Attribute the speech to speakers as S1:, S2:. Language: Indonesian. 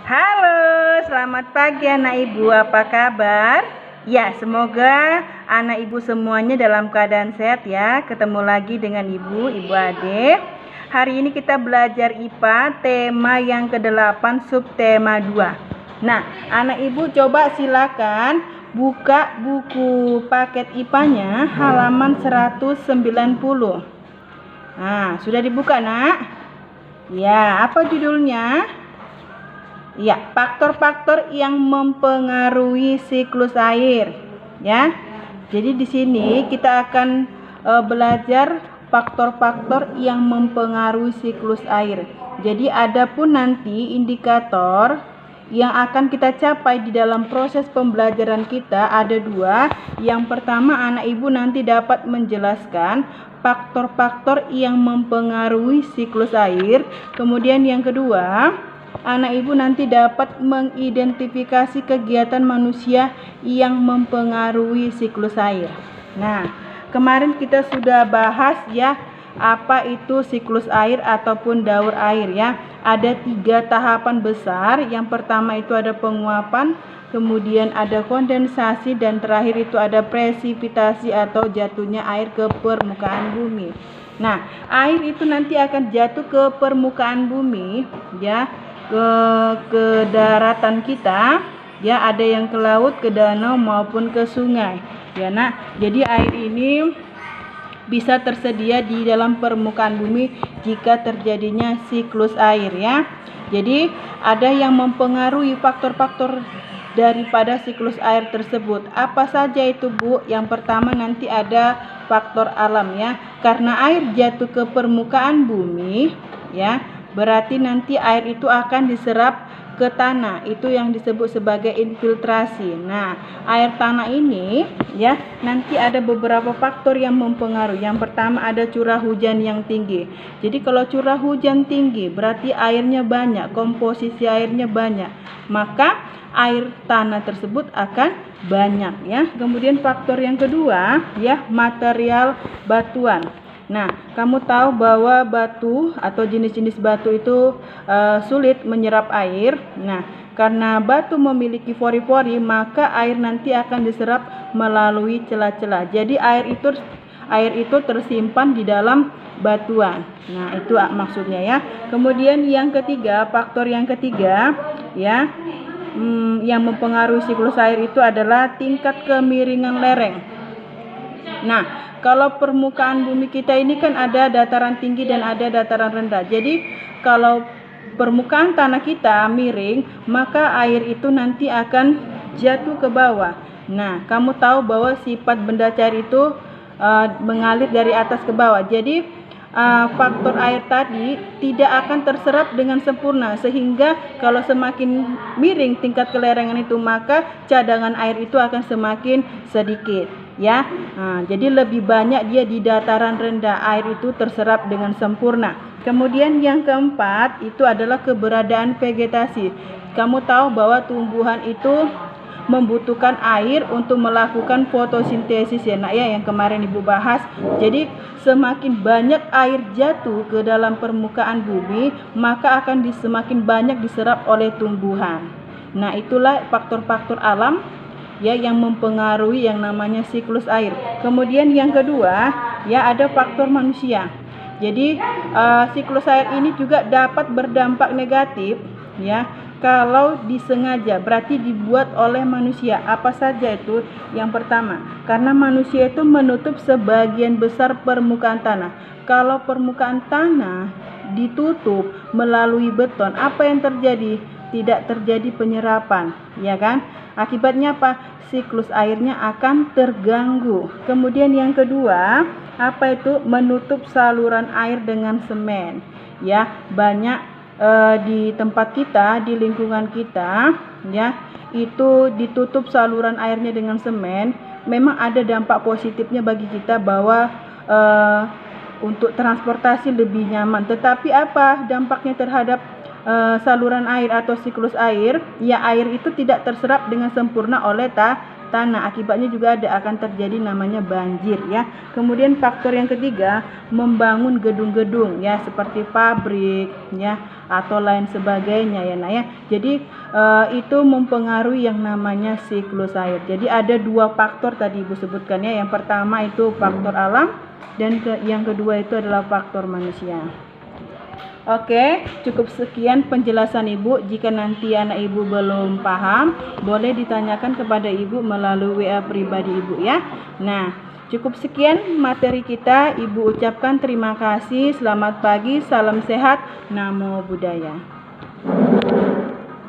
S1: Halo, selamat pagi anak ibu, apa kabar? Ya, semoga anak ibu semuanya dalam keadaan sehat ya. Ketemu lagi dengan ibu Ade. Hari ini kita belajar IPA, tema yang ke-8, subtema 2. Nah, anak ibu coba silakan buka buku paket IPA-nya halaman 190. Nah, sudah dibuka, Nak? Ya, apa judulnya? Ya, faktor-faktor yang mempengaruhi siklus air. Ya, jadi di sini kita akan belajar faktor-faktor yang mempengaruhi siklus air. Jadi ada pun nanti indikator yang akan kita capai di dalam proses pembelajaran kita ada 2. Yang pertama, anak ibu nanti dapat menjelaskan faktor-faktor yang mempengaruhi siklus air. Kemudian yang kedua, anak ibu nanti dapat mengidentifikasi kegiatan manusia yang mempengaruhi siklus air. Nah, kemarin kita sudah bahas ya apa itu siklus air ataupun daur air ya. Ada 3 tahapan besar. Yang pertama itu ada penguapan, kemudian ada kondensasi, dan terakhir itu ada presipitasi atau jatuhnya air ke permukaan bumi. Nah, air itu nanti akan jatuh ke permukaan bumi ya, ke daratan kita ya, ada yang ke laut, ke danau maupun ke sungai ya Nak. Jadi air ini bisa tersedia di dalam permukaan bumi jika terjadinya siklus air ya. Jadi ada yang mempengaruhi faktor-faktor daripada siklus air tersebut. Apa saja itu, Bu? Yang pertama nanti ada faktor alam ya. Karena air jatuh ke permukaan bumi ya, berarti nanti air itu akan diserap ke tanah, itu yang disebut sebagai infiltrasi. Nah, air tanah ini ya nanti ada beberapa faktor yang mempengaruhi. Yang pertama ada curah hujan yang tinggi. Jadi kalau curah hujan tinggi berarti airnya banyak, komposisi airnya banyak, maka air tanah tersebut akan banyak ya. Kemudian faktor yang kedua ya, material batuan. Nah, kamu tahu bahwa batu atau jenis-jenis batu itu sulit menyerap air. Nah, karena batu memiliki pori-pori, maka air nanti akan diserap melalui celah-celah. Jadi air itu tersimpan di dalam batuan. Nah, itu maksudnya ya. Kemudian yang ketiga, faktor yang ketiga ya, yang mempengaruhi siklus air itu adalah tingkat kemiringan lereng. Nah, kalau permukaan bumi kita ini kan ada dataran tinggi dan ada dataran rendah. Jadi kalau permukaan tanah kita miring, maka air itu nanti akan jatuh ke bawah. Nah, kamu tahu bahwa sifat benda cair itu mengalir dari atas ke bawah. Jadi faktor air tadi tidak akan terserap dengan sempurna, sehingga kalau semakin miring tingkat kelerengan itu, maka cadangan air itu akan semakin sedikit ya. Jadi lebih banyak dia di dataran rendah, air itu terserap dengan sempurna. Kemudian yang keempat itu adalah keberadaan vegetasi. Kamu tahu bahwa tumbuhan itu membutuhkan air untuk melakukan fotosintesis ya Nak ya, yang kemarin Ibu bahas. Jadi semakin banyak air jatuh ke dalam permukaan bumi, maka akan semakin banyak diserap oleh tumbuhan. Nah, itulah faktor-faktor alam ya yang mempengaruhi yang namanya siklus air. Kemudian yang kedua ya ada faktor manusia. Jadi siklus air ini juga dapat berdampak negatif ya kalau disengaja, berarti dibuat oleh manusia. Apa saja itu? Yang pertama, karena manusia itu menutup sebagian besar permukaan tanah. Kalau permukaan tanah ditutup melalui beton, apa yang terjadi? Tidak terjadi penyerapan, ya kan? Akibatnya apa? Siklus airnya akan terganggu. Kemudian yang kedua, apa itu? Menutup saluran air dengan semen. Ya, banyak di tempat kita, di lingkungan kita ya, itu ditutup saluran airnya dengan semen. Memang ada dampak positifnya bagi kita bahwa untuk transportasi lebih nyaman. Tetapi apa dampaknya terhadap saluran air atau siklus air? Ya, air itu tidak terserap dengan sempurna oleh tanah. Akibatnya juga akan terjadi namanya banjir ya. Kemudian faktor yang ketiga, membangun gedung-gedung ya seperti pabrik ya atau lain sebagainya ya Nak ya. Jadi itu mempengaruhi yang namanya siklus air. Jadi ada dua faktor tadi Ibu sebutkan ya. Yang pertama itu faktor alam dan yang kedua itu adalah faktor manusia. Oke, cukup sekian penjelasan Ibu. Jika nanti anak Ibu belum paham, boleh ditanyakan kepada Ibu melalui WA pribadi Ibu ya. Nah, cukup sekian materi kita. Ibu ucapkan terima kasih. Selamat pagi, salam sehat, namo buddhaya.